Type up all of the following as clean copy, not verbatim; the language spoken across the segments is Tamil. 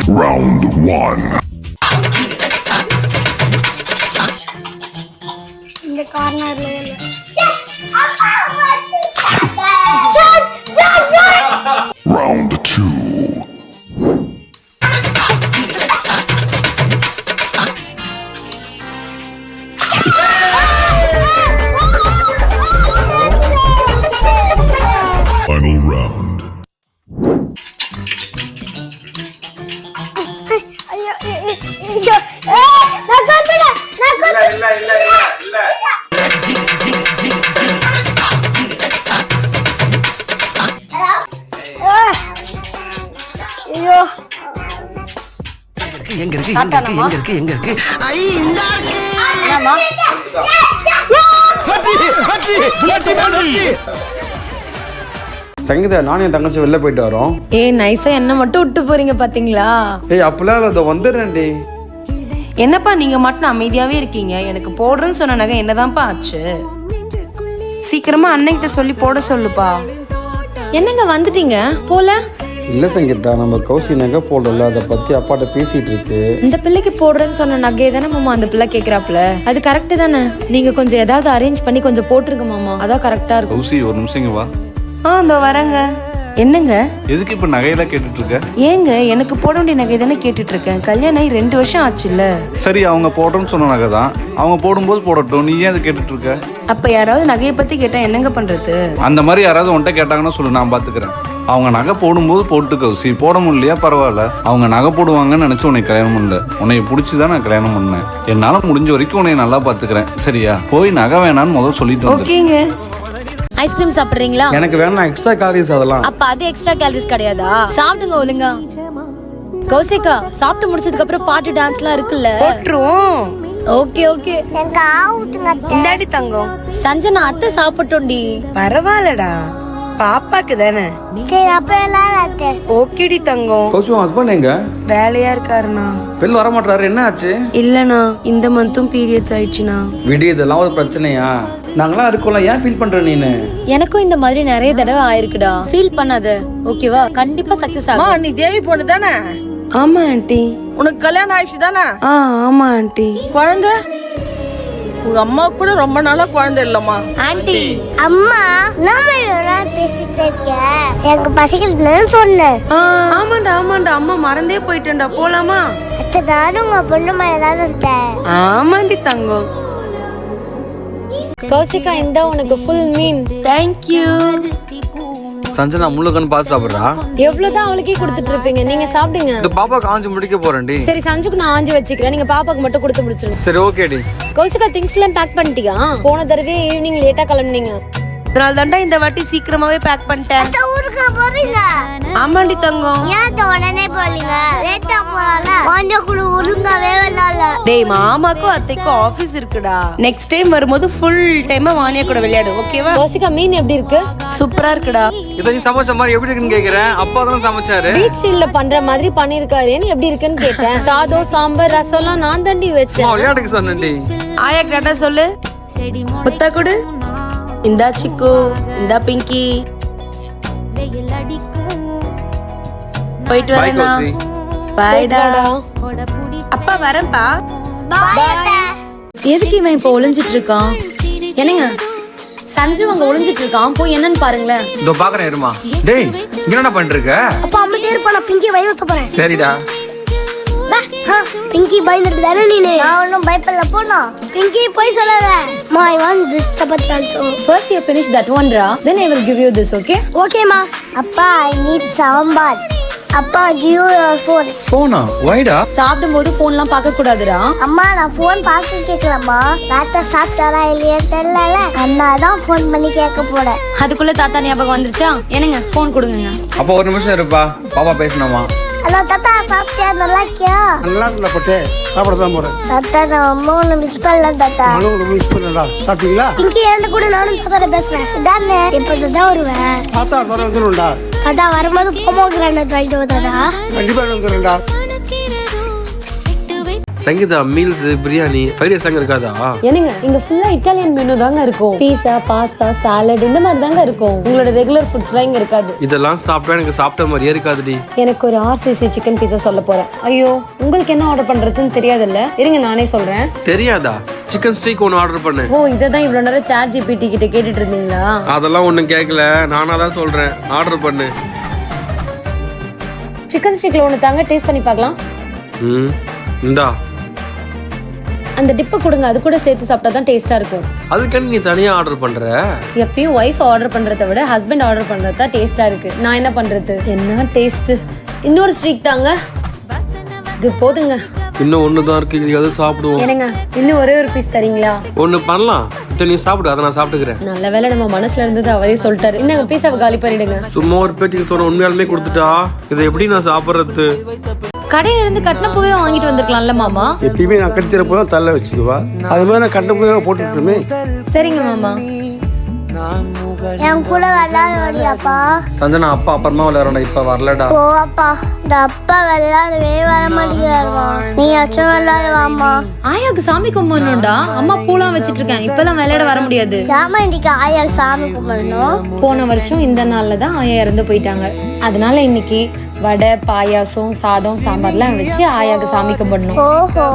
Round 1. இந்த கார்னர்ல Round 2. Final round. எங்க இருக்கு ஐ இந்த இருக்கு என்னம்மா சங்கீதா நானும் என் தங்கச்சி வெளில போயிட்டு வரோம். நைஸா என்ன மட்டும் விட்டு போறீங்க பாத்தீங்களா? அப்பெல்லாம் இல்லை, வந்துடுறேன்டி. என்னப்பா நீங்க மட்டும் அமைதியாவே இருக்கீங்க? எனக்கு போடுறேன்னு சொன்ன நகை என்னதான்ப்பா ஆச்சு? சீக்கிரமா அன்னைக்கிட்ட சொல்லி போட சொல்லுப்பா. என்னங்க வந்துட்டீங்க போல? இல்லை சங்கீதா, நம்ம கௌசி நகை போடல, அதை பத்தி அப்பாட்ட பேசிட்டு இருக்கு. இந்த பிள்ளைக்கு போடுறேன்னு சொன்ன நகையை தானே மாமா அந்த பிள்ளை கேக்குறாப்ல. அது கரெக்ட் தானே? நீங்க கொஞ்சம் ஏதாவது அரேஞ்ச் பண்ணி கொஞ்சம் போட்டுருங்க மாமா, அதான் கரெக்டா இருக்கும். கௌசி ஒரு நிமிஷம் இங்க வா. இதோ வரேங்க. என்னங்க எதுக்கு இப்ப நகையெல்லாம் கேட்டுட்டு இருக்க? ஏங்க எனக்கு போட வேண்டிய நகை தானே கேட்டுட்டு இருக்கேன். கல்யாணம் ஆகி 2 வருஷம் ஆச்சுல்ல. சரி, அவங்க போடுறோம்னு சொன்ன நகை தான், அவங்க போடும்போது போடட்டும், நீ ஏன் அதை கேட்டுட்டு இருக்க? அப்ப யாராவது நகையை பத்தி கேட்டா என்னங்க பண்றது? அந்த மாதிரி யாராவது உன்கிட்ட கேட்டாங்கன்னா சொல்லு, நான் பாத்துக்கிறேன். அவங்க நகை போடும்போது போட்டு கௌசி, போட முடியலையா பரவாயில்ல. அவங்க நகை போடுவாங்கன்னு நினைச்சு உன்னை கல்யாணம் பண்ணல, உன்னை பிடிச்சிதான் நான் கல்யாணம் பண்ணேன். என்னால முடிஞ்ச வரைக்கும் உன்னை நல்லா பாத்துக்கிறேன், சரியா? போய் நகை வேணான்னு முதல்ல சொல்லிட்டு வந்து. ஓகேங்க. ஐஸ்கிரீம் சாப்பிடுறீங்களா? எனக்கு வேணாம், எக்ஸ்ட்ரா கேலரிஸ் அதெல்லாம். அப்ப அது எக்ஸ்ட்ரா கேலரிஸ் கிடையாதா? சாப்பிடுங்க ஒழுங்கா. கௌசிகா சாப்பிட்டு முடிச்சதுக்கு அப்புறம் பாட்டு டான்ஸ்லாம் இருக்குல்ல, போட்டுருவோம். Okay okay. எனக்கு ஆவுட்டுங்க இந்தாடி தங்கம். சஞ்சனா அத்தை சாப்பிட்டோண்டி. பரவாயில்லடா, பாப்பாக்கு தானே. சரி அப்புறம் எல்லாரும் ஓகேடி தங்கம். கௌசி உன் ஹஸ்பண்ட் எங்க? வேலையா இருக்காருண்ணா. வெளில வர மாட்டாரு, என்ன ஆச்சு? இல்லண்ணா, இந்த மந்த்தும் பீரியட்ஸ் ஆயிடுச்சுண்ணா. விடு, இதெல்லாம் ஒரு பிரச்சனையா? நாங்களாம் இருக்கோம்ல, ஏன் ஃபீல் பண்ற நீனு? எனக்கும் இந்த மாதிரி நிறைய தடவை ஆயிருக்குடா. ஃபீல் பண்ணாத, ஓகேவா? கண்டிப்பா சக்சஸ் ஆகும். நீ தேவி பொண்ணு தானே? ஆமா ஆண்டி. உனக்கு கல்யாணம் ஆயிடுச்சு தானே? ஆமா ஆண்டி. குழந்தை? உங்க அம்மா கூட ரொம்ப நாளா குழந்தை இல்லம்மா. ஆண்டி அம்மா நம்ம பேசிட்டு இருக்க, எனக்கு பசிக்கலன்னு சொன்னேன். ஆமாண்டா, அம்மா மறந்தே போயிட்டேன்டா. போலாமா? அத்தை நானும் உங்க பொண்ணு மேலதான் இருந்தேன். ஆமாண்டி தங்கம். கௌசிகா இந்த உனக்கு ஃபுல் மீன். தேங்க்யூ. சஞ்சனா முள்ளுக்கன்னு பார்த்து சாப்பிட்றா. எவ்வளவுதான் அவளுக்கே கொடுத்துட்டு இருப்பீங்க, நீங்க சாப்பிடுங்க. இந்த பாப்பா காஞ்சி முடிக்க போறேன்டி. சரி சஞ்சுக்கு நான் ஆஞ்சி வச்சுக்கிறேன், நீங்க பாப்பாக்கு மட்டும் கொடுத்து முடிச்சிருங்க. சரி ஓகேடி. கௌசிகா திங்ஸ் எல்லாம் பேக் பண்ணிட்டியா? போன தடவை ஈவினிங் லேட்டா கிளம்புனீங்க. அதனால தாண்டா இந்த வாட்டி சீக்கிரமாவே பேக் பண்ணிட்டேன். ஊருக்கு போறீங்க? ஆமாண்டி தங்கம். ஏன் உடனே போறீங்க? லேட்டா போறால கொஞ்சம் கூட ஒழுங்காவே விளையாடல. டேய், மாமாக்கும் அத்தைக்கும் ஆபீஸ் இருக்குடா. நெக்ஸ்ட் டைம் வரும்போது ஃபுல் டைமா வாணியா கூட விளையாடு, ஓகேவா? கௌசிகா மீன் எப்படி இருக்கு? சூப்பரா இருக்குடா. இதை நீ சமைச்ச மாதிரி எப்படி இருக்குன்னு கேக்குறேன். அப்பா தான் சமைச்சாரு. பீச் ஸ்டைல்ல பண்ற மாதிரி பண்ணிருக்காருன்னு எப்படி இருக்குன்னு கேட்டேன். சாதம் சாம்பார் ரசம் எல்லாம் நான் தாண்டி வச்சேன். விளையாட்டுக்கு சொன்னேன்டி. ஆயா டாடா சொல்லு. முத்தா கொடு. இந்தா சிக்கு, இந்தா பிங்கி. போயிட்டு Bye, வரேனா? கௌசி. பாய்டா. அப்பா வரேன்ப்பா. எதுக்கு இவன் இப்ப ஒளிஞ்சிட்டு இருக்கான்? என்னங்க சஞ்சு அங்க ஒளிஞ்சிட்டு இருக்கான், போய் என்னன்னு பாருங்களேன். இதோ பாக்குறேன், இருமா. டேய், இங்க என்ன பண்ணிட்டு இருக்க? அப்பா அம்மா இருப்பா, நான் பிங்கி பய வைக்க போறேன். சரிடா. பிங்கி பயந்துட்டு தானே நீனு? நான் ஒன்னும் பயப்படல. போனா பிங்கி போய் சொல்லாத. மா ஐ வாண்ட் திஸ் தபத் also. First you finish that one ra, then I will give you this, okay? Okay மா. அப்பா ஐ நீட் சாம்பார். அப்பா give your phone. போனா வைடா. சாப்பிடும்போது போன்லாம் பார்க்க கூடாதுடா. அம்மா நான் போன் பார்த்து கேட்கலாமா? தாத்தா சாப்பிட்டாரா இல்லையா தெரியல, அண்ணா தான் போன் பண்ணி கேட்க போறேன். அதுக்குள்ள தாத்தா ஞாபகம் வந்துருச்சா? என்னங்க போன் கொடுங்க. அப்ப ஒரு நிமிஷம் இருப்பா, பாப்பா பேசணுமா? ஹலோ தாத்தா, சாப்பிட்டியா? நல்லா இருக்கியா? நல்லா இருக்கல பட்டே, சாப்பிட தான் போறேன். தாத்தா நான் அம்மா ஒன்று மிஸ் பண்ணல தாத்தா. நானும் ஒரு மிஸ் பண்ணலடா. சாப்பிட்டீங்களா? இங்கே ஏன்ட கூட நானும் தாத்தா பேசுறேன். இதானே எப்போ தான் வருவேன்? தாத்தா வர வந்துரும்டா. தாத்தா வரும்போது போமோகிரானட் வாங்கிட்டு வந்தாடா. கண்டிப்பா வந்துரும்டா. சங்கீதா மீல்ஸ் பிரியாணி ஃப்ரைட் ரைஸ்லாம் இருக்காதா? என்னங்க இங்க ஃபுல்லா இட்டாலியன் மெனு தாங்க இருக்கும். பீஸா, பாஸ்தா, சாலட் இந்த மாதிரி தாங்க இருக்கும். உங்களோட ரெகுலர் ஃபுட்ஸ்லாம் இங்க இருக்காது. இதெல்லாம் சாப்பிட்டா எனக்கு சாப்பிட்ட மாதிரியே இருக்காதுடி. எனக்கு ஒரு RCC சிக்கன் பீஸா சொல்ல போறேன். ஐயோ உங்களுக்கு என்ன ஆர்டர் பண்றதுன்னு தெரியாதுல்ல, இருங்க நானே சொல்றேன். தெரியாதா? சிக்கன் ஸ்டீக் ஒன்று ஆர்டர் பண்ணு. ஓ இததான் இவ்வளவு நேரம் ChatGPT கிட்ட கேட்டுட்டு இருந்தீங்களா? அதெல்லாம் ஒன்றும் கேட்கல, நானா தான் சொல்றேன். ஆர்டர் பண்ணு. சிக்கன் ஸ்டீக்ல ஒன்று தாங்க, டேஸ்ட் பண்ணி பார்க்கலாம். இந்தா அந்த டிப்பை கொடுங்க, அது கூட சேர்த்து சாப்பிட்டா தான் டேஸ்டா இருக்கும். அதுக்காண்டி நீ தனியா ஆர்டர் பண்ற? எப்பயும் ஒய்ஃப் ஆர்டர் பண்றதை விட ஹஸ்பண்ட் ஆர்டர் பண்றது தான் டேஸ்டா இருக்கு. நான் என்ன பண்றது? என்ன டேஸ்ட்? இன்னொரு ஸ்ட்ரீக் தாங்க, இது போதுங்க. இன்னும் ஒண்ணுதான் இருக்கு, அது சாப்பிடுவோம். என்னங்க இன்னும் ஒரே ஒரு பீஸ் தரீங்களா? ஒண்ணு பண்ணலாம், இதை நீ சாப்பிடு, அதை நான் சாப்பிட்டுக்கிறேன். நல்ல வேளை நம்ம மனசுல இருந்தது அவரே சொல்லிட்டாரு. இன்னங்க பீஸாவை காலி பண்ணிடுங்க. சும்மா ஒரு பேட்டிக்கு சொன்ன உண்மையாலுமே கொடுத்துட்டா இதை எப்படி நான் சாப்பிட்றது? கடையில இருந்து கட்டின பூவே வாங்கிட்டு வந்திருக்கலாம்ல மாமா. எப்பயுமே நான் கட்டிச்சிருப்போ தான் தள்ள வச்சுக்குவா. அது மாதிரி நான் கட்ட போய் போட்டுட்டுமே. சரிங்க மாமா. என் கூட விளையாட வரியாப்பா? சஞ்சனா அப்பா அப்புறமா விளையாடா, இப்ப வரலடா. ஓ அப்பா, இந்த அப்பா விளையாடவே வர மாட்டேங்கிறாருமா. நீ அச்சும் விளையாடுவாம்மா. ஆயாக்கு சாமி கும்பிடணும்டா. அம்மா பூலாம் வச்சிட்டு இருக்கேன், இப்பெல்லாம் விளையாட வர முடியாது. ஏமா இன்னைக்கு ஆயா சாமி கும்பிடணும்? போன வருஷம் இந்த நாள்ல தான் ஆயா இறந்து போயிட்டாங்க. அதனால இன்னைக்கு வடை, பாயாசம், சாதம், சாம்பார்லாம் வச்சு ஆயாக்கு சாமி கும்பிடணும். ஓஹோ,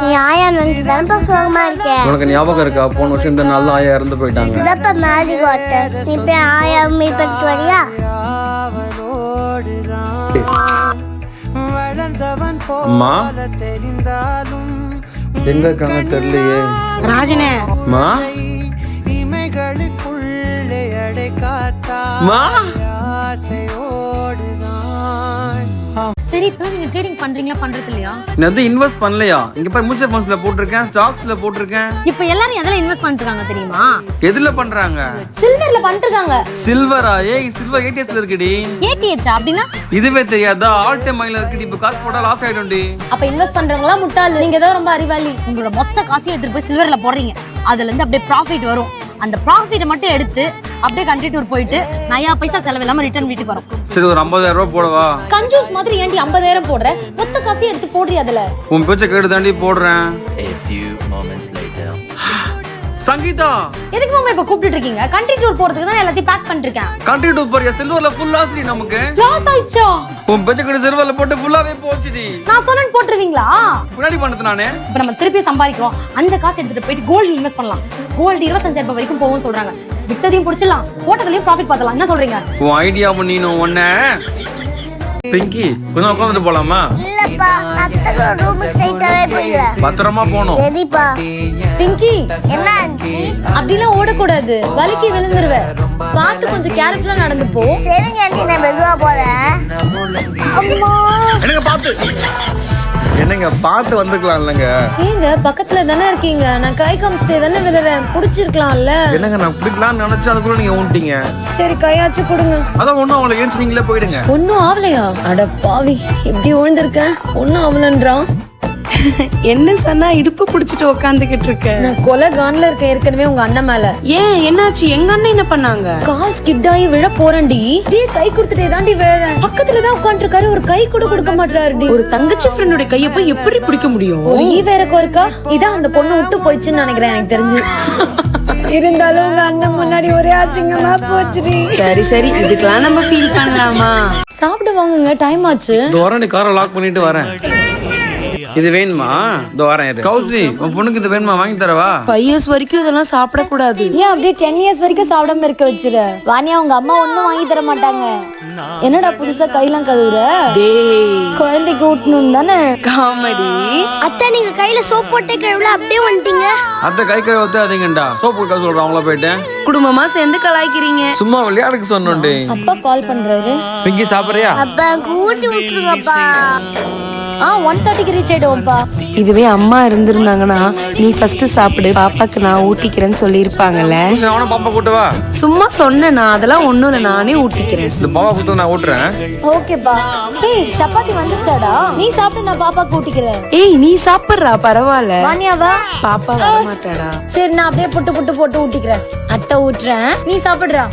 நீ ஆயா நினைச்சு தானப்பா சுகமா இருக்க. உனக்கு ஞாபகம் இருக்கா? போன வருஷம் இந்த நாள் ஆயா இறந்து போயிட்டாங்க. இதப்ப மேடி வாட்டர். நீ போய் ஆயா மீட் பண்ணிட்டு வரியா? அம்மா எங்க இருக்காங்க தெரியலையே. ராஜனே மா மா சரி இப்போ நீங்க ட்ரேடிங் பண்றீங்களா பண்றது இல்லையா? நான் இன்வெஸ்ட் பண்ணலையா? இங்க போய் மியூச்சுவல் ஃபண்ட்ஸ்ல போட்டிருக்கேன், ஸ்டாக்ஸ்ல போட்டிருக்கேன். இப்போ எல்லாரும் எதுல இன்வெஸ்ட் பண்ணிட்டு இருக்காங்க தெரியுமா? எதுல பண்றாங்க? சில்வர்ல பண்ணிட்டு இருக்காங்க. சில்வரா? ஏய் சில்வர் ATSல இருக்குடி. ATH அப்படினா? இதுவே தெரியாதா? ஆல் டைம் மைல இருக்குடி. இப்ப காசு போட்டா லாஸ் ஆயிடும்டி. அப்ப இன்வெஸ்ட் பண்றவங்களா முட்டாள். நீங்க தான் ரொம்ப அறிவாளி. உங்களோட மொத்த காசையும் எடுத்து போய் சில்வர்ல போடுறீங்க. அதுல இருந்து அப்படியே ப்ராஃபிட் வரும். அந்த ப்ராஃபிட்டை மட்டும் எடுத்து அப்படியே கண்ட்ரி டூர் போயிட்டு நயா பைசா செலவு இல்லாம ரிட்டர்ன் வீட்டுக்கு வரும். சரி ஒரு 50,000 ரூபாய் போடவா? கஞ்சூஸ் மாதிரி ஏன்டி 50,000 போடுற? மொத்த காசையும் எடுத்து போடுறீ அதுல. உன் பேச்ச கேட்டு தாண்டி போடுறேன். சங்கீதா எதுக்கு மாமா இப்ப கூப்பிட்டு இருக்கீங்க? கண்ட்ரி டூர் போறதுக்கு தான் எல்லாத்தையும் பேக் பண்ணிட்டு இருக்கேன். கண்ட்ரி டூர் போறியா? சில்வர்ல ஃபுல் லாஸ் டி நமக்கு. லாஸ் ஆயிச்சா? உன் பேச்ச கேட்டு சில்வர்ல போட்டு ஃபுல்லாவே போச்சுடி. நான் சொன்னேன் போட்டுருவீங்களா? முன்னாடி பண்ணது நானே. இப்ப நம்ம திருப்பி சம்பாதிக்கிறோம். அந்த காசு எடுத்துட்டு போயிட்டு கோல்டு இன்வெஸ்ட் பண்ணலாம். கோல்டு 25,000 ரூபாய் வரைக்கும் போகும்னு சொல்றாங்க. விட்டதையும் புடிச்சலாம், போட்டதுலயும் ப்ராஃபிட் பார்த்தலாம். என்ன சொல்றீங்க? உன் ஐடியா பண்ணினோம் ஒண்ணே. பிங்கி கொஞ்சம் உட்காந்துட்டு போலாமா? இல்லப்பா, அத்தனை ரூம் ஸ்ட்ரைட்டாவே போயிடு. பத்திரமா போணும். சரிப்பா. பிங்கி என்ன ஆண்டி? அப்படிலாம் ஓடக்கூடாது, வலிக்கு விழுந்துருவ. பார்த்து கொஞ்சம் கேர்ஃபுல்லா நடந்து போ. சரிங்க ஆண்டி, நான் மெதுவா போறேன். அம்மா, என்னங்க பார்த்து என்னங்க பார்த்து வந்துக்கலாம் இல்லைங்க? ஏங்க பக்கத்துல தானே இருக்கீங்க, நான் கை காமிச்சிட்டே தானே விழுறேன். புடிச்சிருக்கலாம்ல. என்னங்க நான் பிடிக்கலாம்னு நினைச்சா அதுக்குள்ள நீங்க ஊன்ட்டீங்க. சரி கையாச்சு கொடுங்க. அதான் ஒன்றும் அவங்களை ஏன் நீங்களே போயிடுங்க. ஒன்னும் ஆவலையா? அட பாவி, எப்படி விழுந்திருக்கேன்? ஒன்னும் ஆவலன்றான். என்ன சொன்னா இடுப்பு புடிச்சிட்டு உக்காந்துகிட்டு இருக்க? நான் கொலை கான்ல இருக்கேன் ஏற்கனவே உங்க அண்ணன் மேல. ஏன் என்னாச்சு? எங்க அண்ணன் என்ன பண்ணாங்க? கால் ஸ்கிட் ஆகி விழ போறேன்டி. டீ கை கொடுத்துட்டே தாண்டி விழறேன். பக்கத்துல தான் உட்கார்ந்திருக்காரு, ஒரு கை கூட கொடுக்க மாட்டாருடி. ஒரு தங்கச்சி ஃப்ரெண்டோட கைய போய் எப்படி பிடிக்க முடியும்? ஒரு வேற இருக்கா? இதான் அந்த பொண்ணு விட்டு போயிடுச்சுன்னு நினைக்கிறேன் எனக்கு தெரிஞ்சு. இருந்தாலும் உங்க அண்ணன் முன்னாடி ஒரே அசிங்கமா போச்சுடி. சரி சரி, இதுக்கெல்லாம் நம்ம ஃபீல் பண்ணலாமா? சாப்பிட வாங்குங்க, டைம் ஆச்சு. இந்த வாரம் நீ காரை லாக் பண்ணிட்டு வரேன். இது வேணுமா? இந்த வாரம் கௌசி உன் பொண்ணுக்கு இது வேணுமா? வாங்கி தரவா? 5 years வரைக்கும் இதெல்லாம் சாப்பிடக்கூடாது. ஏன் அப்படியே 10 years வரைக்கும் சாப்பிடாம இருக்க வச்சிரு. வாணியா உங்க அம்மா ஒண்ணும் வாங்கி தர மாட்டாங்க. என்னடா புதுசா கையெல்லாம் கழுவுற? குழந்தைக்கு ஊட்டணும் தானே. காமெடி. அத்தை நீங்க கையில சோப் போட்டே கழுவல அப்படியே வந்துட்டீங்க. அத்தை கை கழுவ ஒத்தாதீங்கடா. சோப்பு கொடுக்க சொல்றேன் அவங்கள போயிட்டேன். குடும்பமா சேர்ந்து கலாய்க்கிறீங்க. சும்மா விளையாடுக்கு சொன்னோண்டே. அப்பா கால் பண்றாரு. பிங்கி சாப்பிடுறியா? அப்பா ஊட்டி விட்டுருங்கப்பா. 1:30க்கு ரீச் ஆயிடுவோம்ப்பா. இதுவே அம்மா இருந்திருந்தாங்கன்னா நீ ஃபர்ஸ்ட் சாப்பிடு, பாப்பாக்கு நான் ஊட்டிக்கிறேன்னு சொல்லியிருப்பாங்கல்ல. அவனை பாப்பா கூட்டு வா. சும்மா சொன்னேன், அதெல்லாம் ஒண்ணும் இல்லை, நானே ஊட்டிக்கிறேன். இந்த பாப்பா கூட்டு நான் ஊட்டுறேன். ஓகேப்பா. ஏய் சப்பாத்தி வந்துச்சாடா? நீ சாப்பிட்டு நான் பாப்பா கூட்டிக்கிறேன். ஏய் நீ சாப்பிடுறா, பரவாயில்ல. வாணியாவா? பாப்பா வர மாட்டாடா. சரி நான் அப்படியே புட்டு போட்டு ஊட்டிக்கிறேன். அத்தை ஊட்டுறேன், நீ சாப்பிடுறா.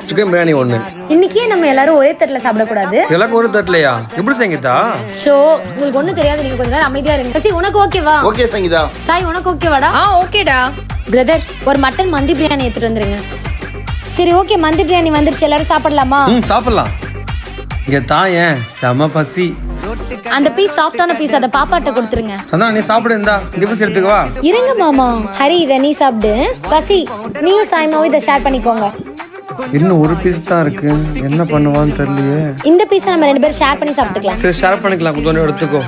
சிக்கன் பிரியாணி ஒண்ணு. இன்னைக்கே நம்ம எல்லாரும் ஒரே தட்டுல சாப்பிடக்கூடாது. எல்லாருக்கும் ஒரு தட்டலையா? எப்படி சங்கீதா? ஷோ உங்களுக்கு ஒண்ணும் தெரியாது, நீங்க கொஞ்ச நேரம் அமைதியா இருங்க. சசி உனக்கு ஓகேவா? ஓகே சங்கீதா. சாய் உனக்கு ஓகேவாடா? ஓகேடா. பிரதர் ஒரு மட்டன் மந்தி பிரியாணி எடுத்துட்டு வந்துருங்க. சரி ஓகே, மந்தி பிரியாணி வந்துருச்சு, எல்லாரும் சாப்பிடலாமா? சாப்பிடலாம். இங்க தாயேன் செம பசி. அந்த பீஸ் சாஃப்டான பீஸ் அத பாப்பாட்ட கொடுத்துருங்க. சந்தா நீ சாப்பிடு, இந்தா இந்த பீஸ் எடுத்துக்கவா? இருங்க மாமா. ஹரி இத நீ சாப்பிடு. சசி நீயும் சாய்மாவும் இத ஷேர் பண்ணிக்கோங்க. இன்னும் ஒரு பீஸ் தான் இருக்கு, என்ன பண்ணுவான்னு தெரியலையே. இந்த பீஸை நம்ம 2 பேரும் ஷேர் பண்ணி சாப்பிட்டுக்கலாம். சரி ஷேர் பண்ணிக்கலாம், கொஞ்சம் எடுத்துக்கோ.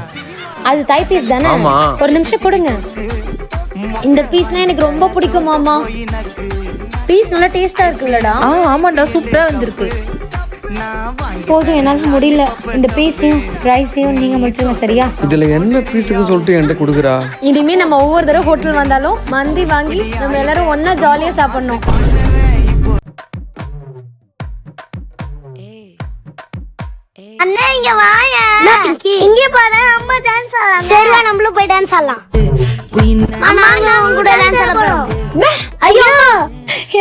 அது தை பீஸ் தானே? ஆமா. ஒரு நிமிஷம் கொடுங்க. இந்த பீஸ்னா எனக்கு ரொம்ப பிடிக்கும் மாமா. பீஸ் நல்லா டேஸ்டா இருக்குல்லடா? ஆமாண்டா, சூப்பரா வந்திருக்கு. போதும், என்னால முடியல. இந்த பீஸையும் ரைஸையும் நீங்க முடிச்சுங்க சரியா? இதுல என்ன பீஸுக்கு சொல்லிட்டு என்கிட்ட கொடுக்குறா? இனிமே நம்ம ஒவ்வொரு தடவை ஹோட்டல் வந்தாலும் மந்தி வாங்கி நம்ம எல்லாரும் ஒன்னா ஜாலியா சாப்பிடணும். அண்ணா இங்க வாயா. இங்க பாரு அம்மா டான்ஸ் ஆடுறாங்க. சரி வா நம்மளும் போய் டான்ஸ் ஆடலாம். அம்மா நான் கூட டான்ஸ் ஆட போறோம். ஐயோ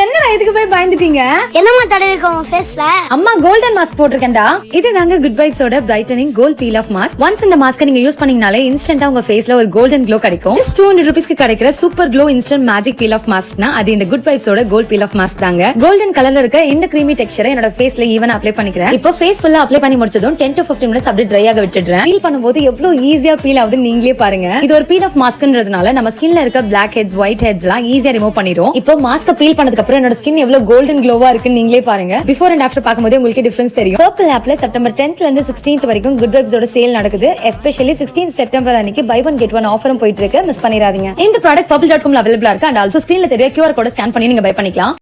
என்னடா இதுக்கு போய் பயந்துட்டீங்க? என்னம்மா தடவி இருக்கோம் ஃபேஸ்ல? அம்மா கோல்டன் மாஸ்க் போட்டிருக்கேன்டா. இது தாங்க குட் வைப்ஸோட brightening gold peel off mask. Once இந்த மாஸ்க் நீங்க யூஸ் பண்ணீங்கனாலே இன்ஸ்டன்ட்டா உங்க ஃபேஸ்ல ஒரு கோல்டன் க்ளோ கிடைக்கும். ஜஸ்ட் 200 ரூபீஸ்க்கு கிடைக்கிற super glow instant magic peel off மாஸ்க்னா அது இந்த குட் வைப்ஸோட கோல்ட் பீல் ஆஃப் மாஸ்க் தாங்க. கோல்டன் கலர்ல இருக்க இந்த கிரீமி டெக்ஸ்சரை என்னோட ஃபேஸ்ல ஈவனா அப்ளை பண்ணிக்கிறேன். இப்போ ஃபேஸ் ஃபுல்லா அப்ளை பண்ணி முடிச்சதும் 10 to 15 மினிட்ஸ் அப்படியே ட்ரை ஆக விட்டுடுறேன். பீல் பண்ணும்போது எவ்வளவு ஈஸியா பீல் ஆகுது நீங்களே பாருங்க. இது ஒரு பீல் ஆஃப் மாஸ்க்ன்றதுனால நம்ம ஸ்கின்ல இருக்க பிளாக் ஹெட்ஸ் ஒயிட் ஹெட்ஸ் எல்லாம் ஈஸியா ரிமூவ் பண்ணிரும். இப்போ மாஸ்க் பீல் பண்ணதுக்கு அப்புறம் என்னோட ஸ்கின் எவ்வளவு கோல்டன் க்ளோவா இருக்குன்னு நீங்களே பாருங்க. பிஃபோர் அண்ட் ஆஃப்டர் பாக்கும்போது உங்களுக்கு டிஃபரன்ஸ் தெரியும். பர்பிள் ஆப்ல செப்டம்பர் 10th ல இருந்து 16th வரைக்கும் குட் வைப்ஸோட சேல் நடக்குது. எஸ்பெஷலி 16th செப்டம்பர் அன்னைக்கு பை ஒன் கெட் ஒன் ஆஃபரும் போயிட்டு இருக்கு, மிஸ் பண்ணிராதீங்க. இந்த ப்ராடக்ட் purple.com ல அவைலபிளா இருக்கு. அண்ட் ஆல்சோ ஸ்கிரீன்ல தெரிய QR கோட ஸ்கேன் பண்ணி நீங்க பை பண்ணிக்கலாம்.